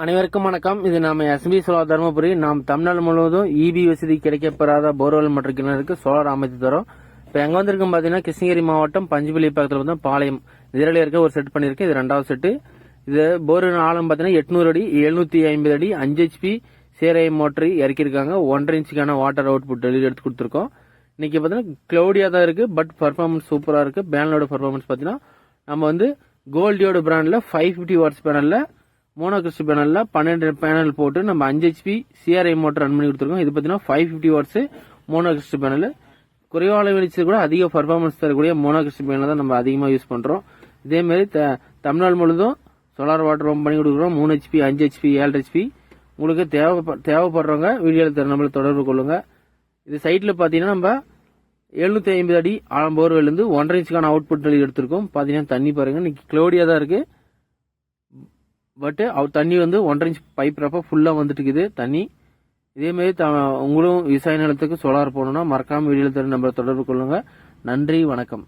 அனைவருக்கும் வணக்கம். இது நாம எஸ்பி சோலார் தருமபுரி. நாம் தமிழ்நாடு முழுவதும் இபி வசதி கிடைக்கப்பெறாத போர்வெல் மற்றும் கிணறுக்கு சோலார் அமைத்து தரோம். இப்போ எங்க வந்திருக்கும் பாத்தீங்கன்னா கிருஷ்ணகிரி மாவட்டம் பஞ்சுபள்ளி பக்கத்துல வந்து பாளையம் இதில் இருக்க ஒரு செட் பண்ணிருக்கு. இது ரெண்டாவது செட்டு. இது போர் ஆழம் பாத்தீங்கன்னா 800 அடி 750 அடி 5 HP சேரை மோட்டர் இறக்கிருக்காங்க. 1.5 இன்ச்சுக்கான வாட்டர் அவுட்புட் டெலிவரி எடுத்து கொடுத்துருக்கோம். இன்னைக்கு பாத்தீங்கன்னா கிளவுடியா தான் இருக்கு, பட் பர்ஃபார்மன்ஸ் சூப்பரா இருக்கு. பேனலோட பர்ஃபார்மன்ஸ் பாத்தீங்கன்னா நம்ம வந்து கோல்டியோட பிராண்ட்ல 550 வாட்ஸ் பேனல்ல மோனோ கிறிஸ்ட் பேனல்ல 12 பேனல் போட்டு நம்ம 5 HP CRI மோட்டர் ரன் பண்ணி கொடுத்துருக்கோம். இது பாத்தீங்கன்னா 550 வாட்ஸ் மோனோ கிறிஸ்ட் பேனல். குறைவான வெளிச்சத்தில் கூட அதிக பர்ஃபார்மன்ஸ் தரக்கூடிய மோனோ கிறிஸ்ட் பேனல் தான் நம்ம அதிகமாக யூஸ் பண்றோம். இதே மாதிரி தமிழ்நாடு முழுதும் சோலார் வாட்டர் பம்ப் பண்ணி கொடுக்குறோம். 3 HP 5 HP 7 HP. உங்களுக்கு தேவைப்படுறவங்க வீடியோவில் தர நம்மள தொடர்பு கொள்ளுங்க. இது சைட்ல பாத்தீங்கன்னா நம்ம 750 அடி ஆழம் போர்வெல் இருந்து 1.5 இன்ச்சுக்கான அவுட்புட் எடுத்திருக்கோம். பாத்தீங்கன்னா தண்ணி பாருங்க, இன்னைக்கு கிளவுடியா தான் இருக்கு. பட் தண்ணி வந்து 1.5 இன்ச் பைப் ரப்ப ஃபுல்லா வந்துட்டு இருக்குது தண்ணி. இதே மாதிரி உங்களும் விவசாய நிலத்துக்கு சோலார் போகணும்னா மறக்காம வீடியோவில் தர நம்பரை தொடர்பு கொள்ளுங்க. நன்றி, வணக்கம்.